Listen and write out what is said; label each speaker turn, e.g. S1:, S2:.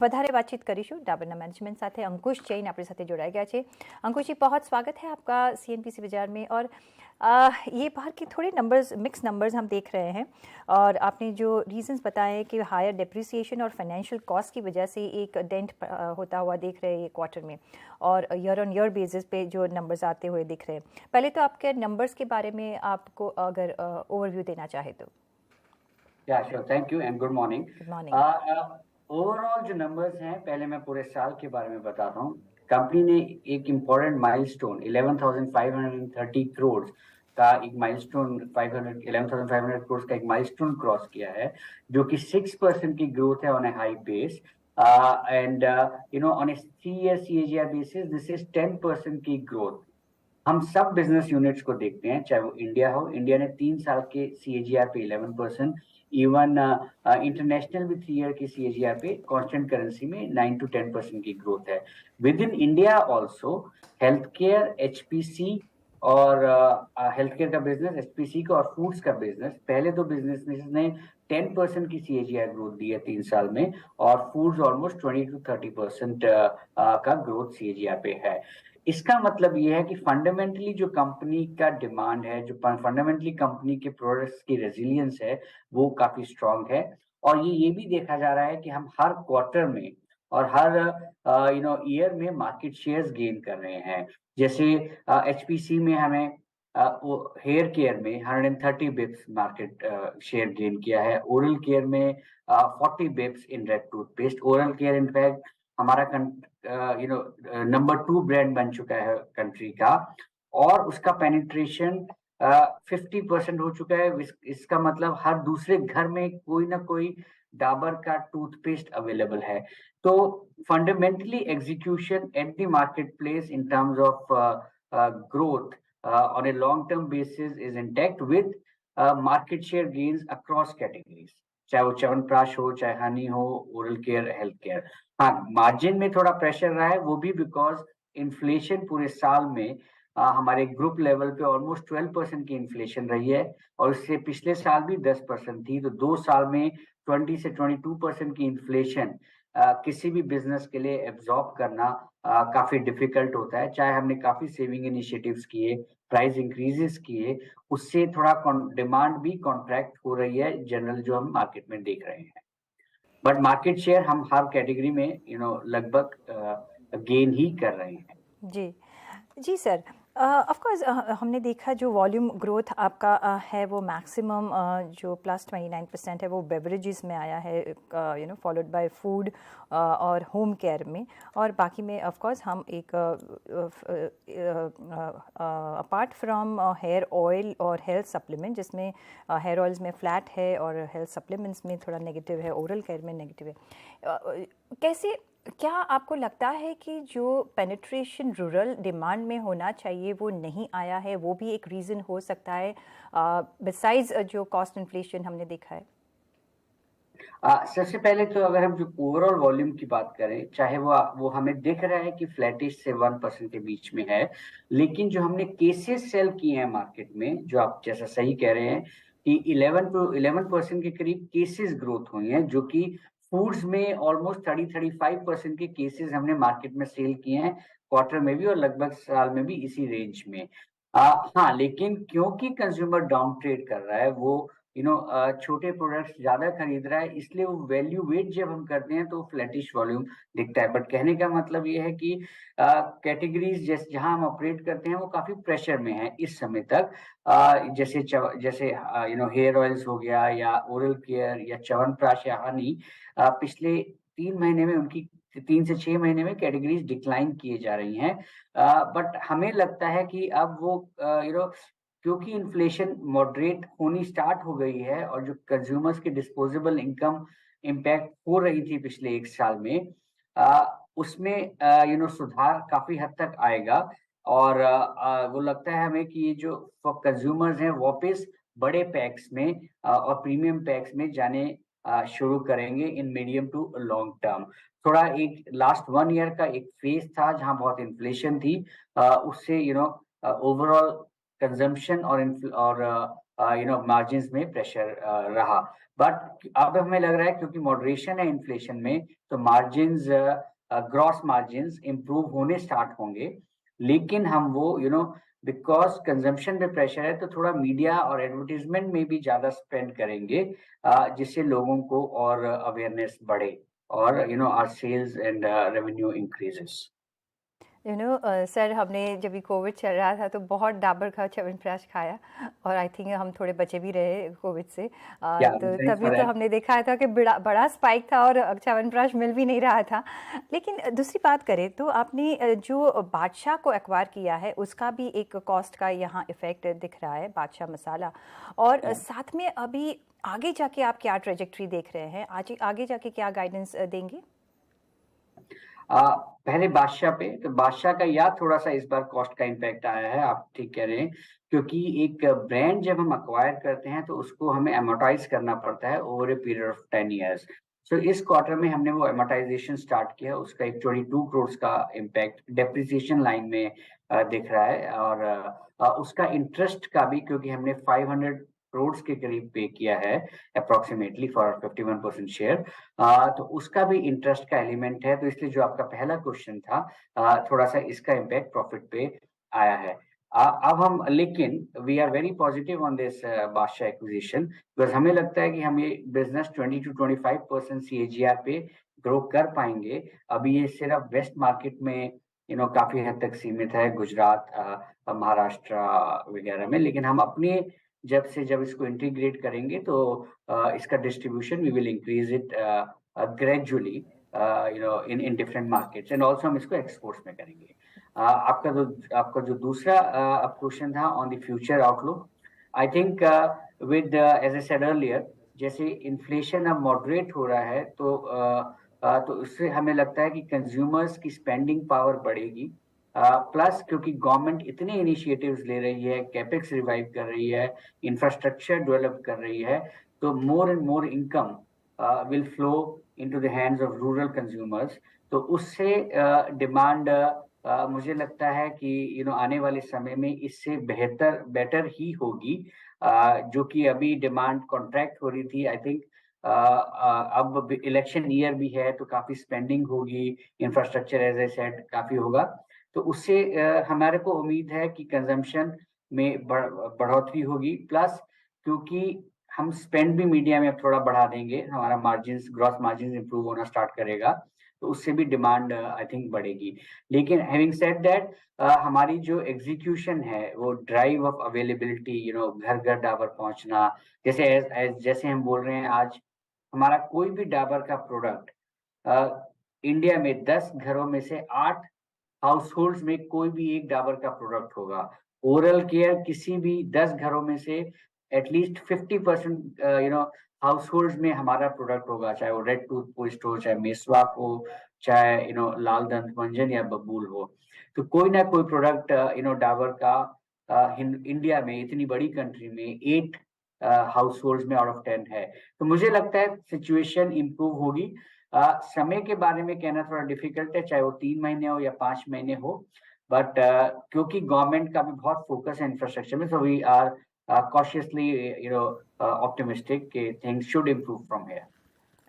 S1: વધારે વાતચીત કરીશું ડાબરના मैनेजमेंट સાથે अंकुश जैन આપણી સાથે જોડાઈ ગયા છે। अंकुश जी, बहुत स्वागत है आपका सीएनबीसी बाजार में। और ये बाहर के थोड़े नंबर्स, मिक्स नंबर्स हम देख रहे हैं, और आपने जो रीजंस बताए हैं कि हायर डिप्रिसिएशन और फाइनेंशियल कॉस्ट की वजह से एक डेंट होता हुआ देख रहे हैं ये क्वार्टर में, और ईयर ऑन ईयर बेसिस पे जो नंबर्स आते हुए दिख रहे हैं। पहले तो आपके नंबर्स के बारे में आपको अगर ओवरव्यू देना चाहे तो।
S2: Sure, thank you and good morning.
S1: Good morning.
S2: Overall जो नंबर्स हैं, पहले मैं पूरे साल के बारे में बताता हूँ। कंपनी ने एक इम्पोर्टेंट माइलस्टोन 11,530 करोड़ का एक माइलस्टोन 11,500 करोड़ का एक माइलस्टोन क्रॉस किया है, जो कि 6% की ग्रोथ है on A high base. And on A 3-year CAGR basis this is 10% की ग्रोथ। हम सब बिजनेस यूनिट्स को देखते हैं, चाहे वो इंडिया हो, इंडिया ने 3 साल के CAGR पे 11%, इवन इंटरनेशनल भी 3 ईयर की CAGR पे कांस्टेंट करेंसी में 9 to 10% की ग्रोथ है। With in India also health care, HPC और हेल्थ केयर का बिजनेस, HPC का और फूड्स का बिजनेस, पहले दो बिजनेस ने 10% की CAGR ग्रोथ दी है 3 साल में, और फूड्स ऑलमोस्ट 20 to 30% का ग्रोथ CAGR पे है। इसका मतलब यह है कि फंडामेंटली जो कंपनी का डिमांड है, जो फंडामेंटली कंपनी के प्रोडक्ट्स की रेजिलियंस है, वो काफी स्ट्रांग है। और ये भी देखा जा रहा है कि हम हर क्वार्टर में और हर ईयर में मार्केट शेयर्स गेन कर रहे हैं। जैसे HPC में हमें हेयर केयर में 130 बिप्स मार्केट शेयर गेन किया है, ओरल केयर में 40 Bips in red toothpaste. Oral care in fact हमारा नंबर 2 ब्रांड बन चुका है कंट्री का, और उसका पेनिट्रेशन 50% हो चुका है। इसका मतलब हर दूसरे घर में कोई ना कोई डाबर का टूथपेस्ट अवेलेबल है। तो fundamentally execution at the market place in terms of growth on a long term basis is intact with market share gains across categories, चाहे वो च्यवनप्राश हो, चाहे हनी हो, ओरल केयर, हेल्थ केयर। हाँ, मार्जिन में थोड़ा प्रेशर रहा है, वो भी बिकॉज इन्फ्लेशन पूरे साल में हमारे ग्रुप लेवल पे ऑलमोस्ट 12% की इन्फ्लेशन रही है, और उससे पिछले साल भी 10% थी। तो 2 साल में 20 से 22% की इन्फ्लेशन किसी भी बिजनेस के लिए एब्जॉर्ब करना काफी डिफिकल्ट होता है। चाहे हमने काफी सेविंग इनिशिएटिव्स किए, प्राइस इंक्रीजेस किए, उससे थोड़ा डिमांड भी कॉन्ट्रैक्ट हो रही है जनरल, जो हम मार्केट में देख रहे हैं। बट मार्केट शेयर हम हर कैटेगरी में लगभग गेन ही कर रहे हैं।
S1: जी जी सर, ऑफ कोर्स हमने देखा जो वॉल्यूम ग्रोथ आपका है वो मैक्सिमम जो +29% है वो बेवरेजेस में आया है, फॉलोड बाय फूड और होम केयर में, और बाकी में ऑफ कोर्स हम एक अपार्ट फ्रॉम हेयर ऑयल और हेल्थ सप्लीमेंट, जिसमें हेयर ऑयल्स में फ्लैट है और हेल्थ सप्लीमेंट्स में थोड़ा नेगेटिव है, ओरल केयर में नेगेटिव है। कैसे, क्या आपको लगता है कि जो पेनिट्रेशन रूरल डिमांड में होना चाहिए वो नहीं आया है, वो भी एक रीज़न हो सकता है बिसाइड्स जो कॉस्ट इन्फ्लेशन हमने देखा है?
S2: सबसे पहले तो अगर हम जो ओवरऑल वॉल्यूम की बात करें, चाहे वो हमें दिख रहा है कि फ्लैटिश से 1% के बीच में है, लेकिन जो हमने केसेस सेल किए हैं मार्केट में, जो आप जैसा सही कह रहे हैं कि 11% के करीब केसेस ग्रोथ हुई हैं, जो कि फूड्स में ऑलमोस्ट 30-35% के केसेस हमने मार्केट में सेल किए हैं क्वार्टर में भी, और लगभग साल में भी इसी रेंज में। हाँ, लेकिन क्योंकि कंज्यूमर डाउन ट्रेड कर रहा है, वो छोटे प्रोडक्ट्स ज्यादा खरीद रहा है, इसलिए वो वैल्यू वेट जब हम करते हैं तो फ्लैटिश वॉल्यूम दिखता है। बट कहने का मतलब ये है कि कैटेगरीज जहां हम ऑपरेट करते हैं वो काफी प्रेशर में है इस समय तक। जैसे हेयर ऑयल्स हो गया, या ओरल केयर, या च्यवनप्राश, या हनी, पिछले 3 महीने में उनकी 3 से 6 महीने में कैटेगरीज डिक्लाइन किए जा रही हैं। बट हमें लगता है कि अब वो क्योंकि इन्फ्लेशन मॉडरेट होनी स्टार्ट हो गई है, और जो कंज्यूमर्स की डिस्पोजेबल इनकम इम्पैक्ट हो रही थी पिछले 1 साल में, उसमें सुधार काफी हद तक आएगा। और वो लगता है हमें कि ये जो कंज्यूमर्स हैं वापस बड़े पैक्स में और प्रीमियम पैक्स में जाने शुरू करेंगे in medium to long term. थोड़ा एक लास्ट 1 ईयर का एक फेज था जहां बहुत इन्फ्लेशन थी, उससे ओवरऑल कंजम्पशन और मार्जिन में प्रेशर रहा। बट अब हमें लग रहा है क्योंकि मॉडरेशन है इन्फ्लेशन में, तो मार्जिन, ग्रॉस मार्जिन इंप्रूव होने स्टार्ट होंगे। लेकिन हम वो बिकॉज कंजम्पशन पे प्रेशर है, तो थोड़ा मीडिया और एडवर्टीजमेंट में भी ज्यादा स्पेंड करेंगे, जिससे लोगों को और अवेयरनेस बढ़े और our sales and revenue increases.
S1: सर, हमने जब भी कोविड चल रहा था तो बहुत डाबर का च्यवनप्राश खाया, और आई थिंक हम थोड़े बचे भी रहे कोविड से। तो तभी तो हमने देखा था कि बड़ा स्पाइक था और च्यवनप्राश मिल भी नहीं रहा था। लेकिन दूसरी बात करें तो आपने जो बादशाह को एक्वायर किया है उसका भी एक कॉस्ट का यहाँ इफेक्ट दिख रहा है, बादशाह मसाला। और साथ में अभी आगे जाके आप क्या ट्रेजेक्ट्री देख रहे हैं, आगे जाके क्या गाइडेंस देंगे?
S2: पहले बादशाह पे, तो बादशाह का या थोड़ा सा इस बार कॉस्ट का इम्पैक्ट आया है, आप ठीक कह रहे हैं, क्योंकि एक ब्रांड जब हम अक्वायर करते हैं तो उसको हमें एमोटाइज करना पड़ता है over a period of 10 years. So इस क्वार्टर में हमने वो एमोटाइजेशन स्टार्ट किया, उसका एक 22 करोड़ का इम्पैक्ट डेप्रिसिएशन लाइन में दिख रहा है। और उसका इंटरेस्ट का भी, क्योंकि हमने 500 करोड़ के करीब पे किया है अप्रोक्सीमेटली फॉर 51% शेयर, तो उसका भी इंटरेस्ट का एलिमेंट है। तो इसलिए जो आपका पहला क्वेश्चन था, थोड़ा सा इसका इम्पैक्ट प्रॉफिट पे आया है। अब हम, लेकिन we are very positive on this Badshah acquisition, because हमें लगता है कि हम ये बिजनेस 20 to 25% CAGR पे ग्रो कर पाएंगे। अभी ये सिर्फ वेस्ट मार्केट में काफी हद तक सीमित है, गुजरात, महाराष्ट्र वगैरह में, लेकिन हम अपने जब इसको इंटीग्रेट करेंगे तो इसका distribution we will increase it gradually in different markets, and also हम इसको एक्सपोर्ट्स में करेंगे। आपका जो दूसरा क्वेश्चन था on the future outlook, I think with as I said earlier, जैसे इन्फ्लेशन अब मॉडरेट हो रहा है, तो उससे हमें लगता है कि कंज्यूमर्स की स्पेंडिंग पावर बढ़ेगी। प्लस क्योंकि गवर्नमेंट इतने इनिशिएटिव्स ले रही है, कैपेक्स रिवाइव कर रही है, इंफ्रास्ट्रक्चर डेवलप कर रही है, तो more and more income will flow into the hands of rural consumers. तो उससे डिमांड मुझे लगता है कि आने वाले समय में इससे बेटर ही होगी। जो कि अभी डिमांड कॉन्ट्रैक्ट हो रही थी, आई थिंक अब इलेक्शन ईयर भी है तो काफी स्पेंडिंग होगी, इंफ्रास्ट्रक्चर एज ए सेड काफी होगा, तो उससे हमारे को उम्मीद है कि कंजम्पशन में बढ़ोतरी होगी। प्लस क्योंकि हम स्पेंड भी मीडिया में अब थोड़ा बढ़ा देंगे, हमारा मार्जिन, ग्रॉस मार्जिन इंप्रूव होना स्टार्ट करेगा, तो उससे भी डिमांड आई थिंक बढ़ेगी। लेकिन हैविंग सेड दैट, हमारी जो एग्जीक्यूशन है वो ड्राइव ऑफ अवेलेबिलिटी, घर घर डाबर पहुंचना, जैसे हम बोल रहे हैं आज हमारा कोई भी डाबर का प्रोडक्ट इंडिया में 10 घरों में से 8 हाउस होल्ड में कोई भी एक डाबर का प्रोडक्ट होगा। ओरल केयर किसी भी 10 घरों में से एटलीस्ट 50% हाउस होल्ड में हमारा प्रोडक्ट होगा, चाहे वो रेड टूथपेस्ट हो, चाहे मेसवाक हो, चाहे लाल दंत मंजन या बबूल हो। तो कोई ना कोई प्रोडक्ट डाबर का इंडिया में, इतनी बड़ी कंट्री में, 8 हाउस होल्ड में आउट ऑफ 10 है। तो मुझे लगता है सिचुएशन इंप्रूव होगी। समय के बारे में कहना थोड़ा डिफिकल्ट है, चाहे वो 3 महीने हो या 5 महीने हो, बट क्योंकि गवर्नमेंट का भी बहुत फोकस है इंफ्रास्ट्रक्चर में, so we are cautiously optimistic things should improve from here.